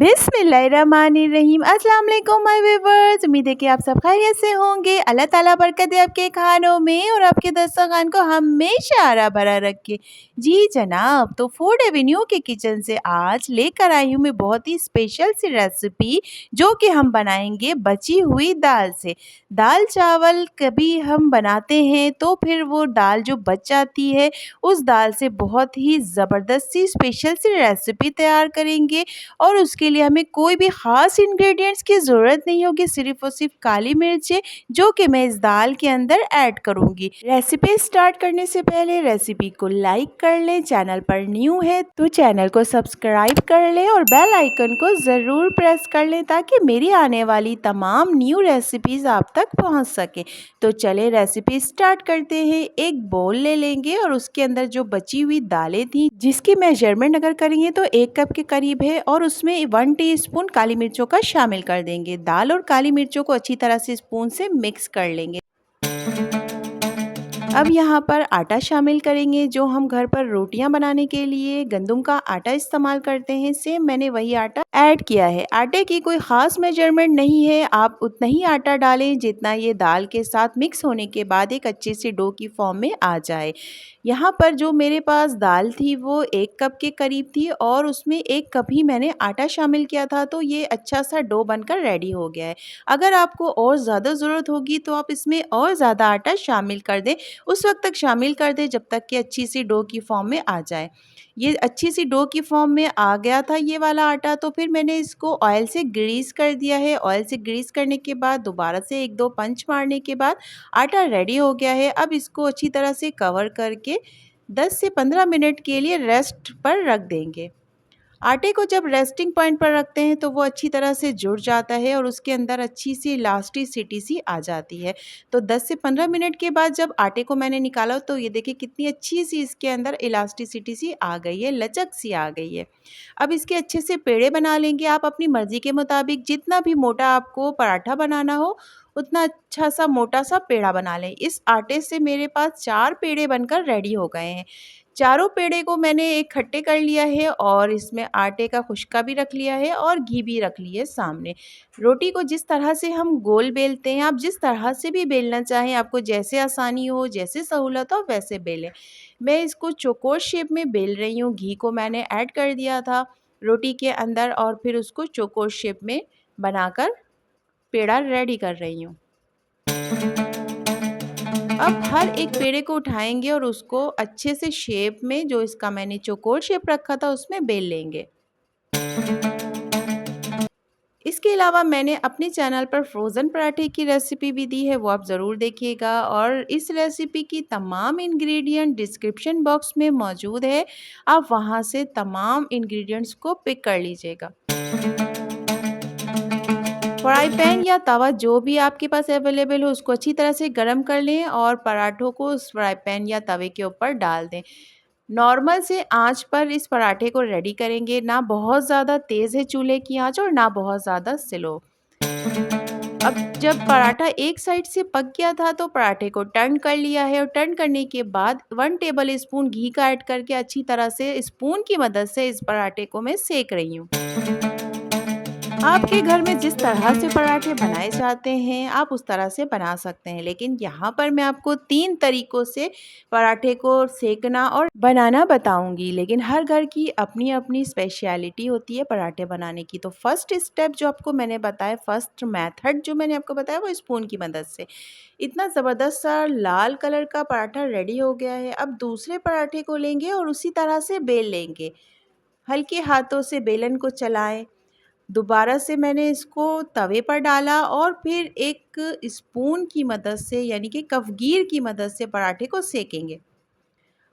बिस्मिल्लाहिर्रहमानिर्रहीम। अस्सलाम वालेकुम माय व्यूअर्स। उम्मीद है कि आप सब खैरियत से होंगे। अल्लाह ताला बरकत दे आपके खानों में और आपके दस्तरखान को हमेशा हरा भरा रखे। जी जनाब, तो फूड एवेन्यू के किचन से आज लेकर आई हूँ मैं बहुत ही स्पेशल सी रेसिपी, जो कि हम बनाएंगे बची हुई दाल से। दाल चावल कभी हम बनाते हैं तो फिर वो दाल जो बच जाती है, उस दाल से बहुत ही ज़बरदस्त सी स्पेशल सी रेसिपी तैयार करेंगे। और उसके लिए हमें कोई भी ख़ास इंग्रेडिएंट्स की ज़रूरत नहीं होगी, सिर्फ़ और सिर्फ काली मिर्चें, जो कि मैं इस दाल के अंदर ऐड करूँगी। रेसिपी स्टार्ट करने से पहले रेसिपी को लाइक कर लें, चैनल पर न्यू है तो चैनल को सब्सक्राइब कर लें और बेल आइकन को ज़रूर प्रेस कर लें, ताकि मेरी आने वाली तमाम न्यू रेसिपीज़ आप तक पहुँच सके। तो चले रेसिपी स्टार्ट करते हैं। एक बोल ले लेंगे और उसके अंदर जो बची हुई दालें थी, जिसकी मेजरमेंट अगर करेंगे तो 1 कप के करीब है, और उसमें 1 टीस्पून काली मिर्चों का शामिल कर देंगे। दाल और काली मिर्चों को अच्छी तरह से स्पून से मिक्स कर लेंगे। अब यहाँ पर आटा शामिल करेंगे, जो हम घर पर रोटियां बनाने के लिए गंदम का आटा इस्तेमाल करते हैं। सेम मैंने वही आटा ऐड किया है। आटे की कोई ख़ास मेजरमेंट नहीं है, आप उतना ही आटा डालें जितना ये दाल के साथ मिक्स होने के बाद एक अच्छे से डो की फॉर्म में आ जाए। यहाँ पर जो मेरे पास दाल थी वो 1 कप के करीब थी, और उसमें 1 कप ही मैंने आटा शामिल किया था, तो ये अच्छा सा डो बनकर रेडी हो गया है। अगर आपको और ज़्यादा ज़रूरत होगी तो आप इसमें और ज़्यादा आटा शामिल कर दें। उस वक्त तक शामिल कर दें जब तक कि अच्छी सी डो की फॉर्म में आ जाए। ये अच्छी सी डो की फॉर्म में आ गया था ये वाला आटा, तो फिर मैंने इसको ऑयल से ग्रीस कर दिया है। ऑयल से ग्रीस करने के बाद दोबारा से 1-2 पंच मारने के बाद आटा रेडी हो गया है। अब इसको अच्छी तरह से कवर करके 10 से 15 मिनट के लिए रेस्ट पर रख देंगे। आटे को जब रेस्टिंग पॉइंट पर रखते हैं तो वो अच्छी तरह से जुड़ जाता है और उसके अंदर अच्छी सी इलास्टिसिटी सी आ जाती है। तो 10 से 15 मिनट के बाद जब आटे को मैंने निकाला तो ये देखिए कितनी अच्छी सी इसके अंदर इलास्टिसिटी सी आ गई है, लचक सी आ गई है। अब इसके अच्छे से पेड़े बना लेंगे आप अपनी मर्ज़ी के मुताबिक। जितना भी मोटा आपको पराठा बनाना हो, उतना अच्छा सा मोटा सा पेड़ा बना लें। इस आटे से मेरे पास 4 पेड़े बनकर रेडी हो गए हैं। चारों पेड़े को मैंने इकट्ठे कर लिया है और इसमें आटे का खुशका भी रख लिया है और घी भी रख लिया है सामने। रोटी को जिस तरह से हम गोल बेलते हैं, आप जिस तरह से भी बेलना चाहें, आपको जैसे आसानी हो, जैसे सहूलत हो वैसे बेलें। मैं इसको चौकोर शेप में बेल रही हूँ। घी को मैंने ऐड कर दिया था रोटी के अंदर और फिर उसको चौकोर शेप में बनाकर पेड़ा रेडी कर रही हूँ। अब हर एक पेड़े को उठाएंगे और उसको अच्छे से शेप में, जो इसका मैंने चौकोर शेप रखा था, उसमें बेल लेंगे। इसके अलावा मैंने अपने चैनल पर फ्रोज़न पराठे की रेसिपी भी दी है, वो आप ज़रूर देखिएगा। और इस रेसिपी की तमाम इंग्रेडिएंट डिस्क्रिप्शन बॉक्स में मौजूद है, आप वहां से तमाम इंग्रेडिएंट्स को पिक कर लीजिएगा। फ्राई पैन या तवा जो भी आपके पास अवेलेबल हो, उसको अच्छी तरह से गर्म कर लें और पराठों को उस फ्राई पैन या तवे के ऊपर डाल दें। नॉर्मल से आंच पर इस पराठे को रेडी करेंगे, ना बहुत ज़्यादा तेज़ है चूल्हे की आंच और ना बहुत ज़्यादा स्लो। अब जब पराठा एक साइड से पक गया था तो पराठे को टर्न कर लिया है, और टर्न करने के बाद 1 टेबल स्पून घी का ऐड करके अच्छी तरह से स्पून की मदद से इस पराठे को मैं सेक रही हूँ। आपके घर में जिस तरह से पराठे बनाए जाते हैं, आप उस तरह से बना सकते हैं, लेकिन यहाँ पर मैं आपको 3 तरीक़ों से पराठे को सेकना और बनाना बताऊँगी। लेकिन हर घर की अपनी-अपनी स्पेशलिटी होती है पराठे बनाने की। तो फर्स्ट स्टेप जो आपको मैंने बताया, फर्स्ट मेथड जो मैंने आपको बताया, वो स्पून की मदद से। इतना ज़बरदस्त सा लाल कलर का पराठा रेडी हो गया है। अब दूसरे पराठे को लेंगे और उसी तरह से बेल लेंगे। हल्के हाथों से बेलन को चलाएँ। दोबारा से मैंने इसको तवे पर डाला और फिर एक स्पून की मदद से, यानी कि कफगीर की मदद से पराठे को सेकेंगे।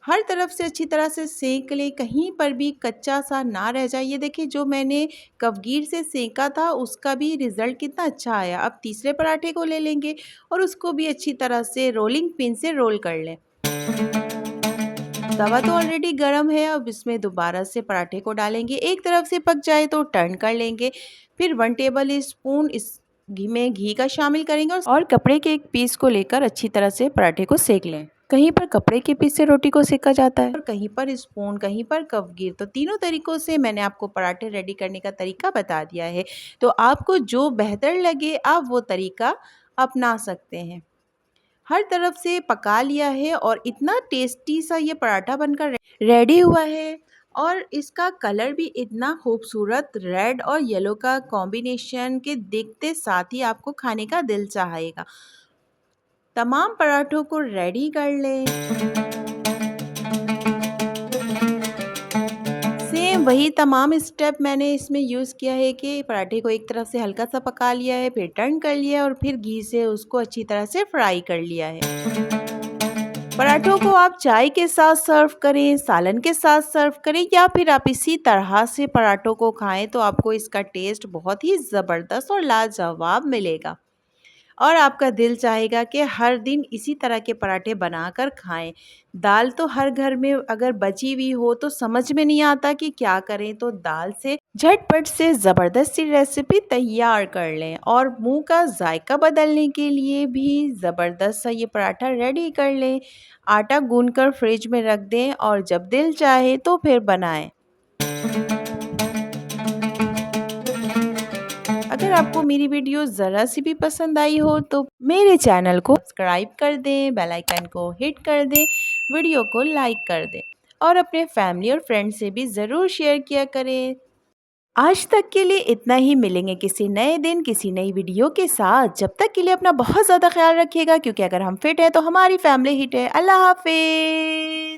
हर तरफ से अच्छी तरह से सेक लें, कहीं पर भी कच्चा सा ना रह जाए। ये देखिए जो मैंने कफगीर से सेका था उसका भी रिज़ल्ट कितना अच्छा आया। अब तीसरे पराठे को ले लेंगे और उसको भी अच्छी तरह से रोलिंग पिन से रोल कर लें। तवा तो ऑलरेडी गर्म है, अब इसमें दोबारा से पराठे को डालेंगे। एक तरफ से पक जाए तो टर्न कर लेंगे। फिर 1 टेबल स्पून इस घी में घी का शामिल करेंगे और कपड़े के एक पीस को लेकर अच्छी तरह से पराठे को सेक लें। कहीं पर कपड़े के पीस से रोटी को सेका जाता है और कहीं पर स्पून, कहीं पर कपगिर। तो तीनों तरीकों से मैंने आपको पराठे रेडी करने का तरीका बता दिया है। तो आपको जो बेहतर लगे आप वो तरीका अपना सकते हैं। हर तरफ से पका लिया है और इतना टेस्टी सा ये पराठा बनकर रेडी हुआ है और इसका कलर भी इतना खूबसूरत रेड और येलो का कॉम्बिनेशन के देखते साथ ही आपको खाने का दिल चाहेगा। तमाम पराठों को रेडी कर लें। सेम वही तमाम स्टेप मैंने इसमें यूज़ किया है कि पराठे को एक तरफ से हल्का सा पका लिया है, फिर टर्न कर लिया और फिर घी से उसको अच्छी तरह से फ्राई कर लिया है। पराठों को आप चाय के साथ सर्व करें, सालन के साथ सर्व करें या फिर आप इसी तरह से पराठों को खाएं तो आपको इसका टेस्ट बहुत ही ज़बरदस्त और लाजवाब मिलेगा। और आपका दिल चाहेगा कि हर दिन इसी तरह के पराठे बनाकर खाएं। दाल तो हर घर में अगर बची हुई हो तो समझ में नहीं आता कि क्या करें, तो दाल से झटपट से ज़बरदस्त सी रेसिपी तैयार कर लें और मुंह का जायका बदलने के लिए भी ज़बरदस्त सा ये पराठा रेडी कर लें। आटा गूंथकर फ्रिज में रख दें और जब दिल चाहे तो फिर बनाएं। अगर आपको मेरी वीडियो ज़रा सी भी पसंद आई हो तो मेरे चैनल को सब्सक्राइब कर दें, बेल आइकन को हिट कर दें, वीडियो को लाइक कर दें और अपने फैमिली और फ्रेंड्स से भी ज़रूर शेयर किया करें। आज तक के लिए इतना ही। मिलेंगे किसी नए दिन किसी नई वीडियो के साथ। जब तक के लिए अपना बहुत ज़्यादा ख्याल रखिएगा, क्योंकि अगर हम फिट हैं तो हमारी फैमिली हिट है। अल्लाह हाफिज़।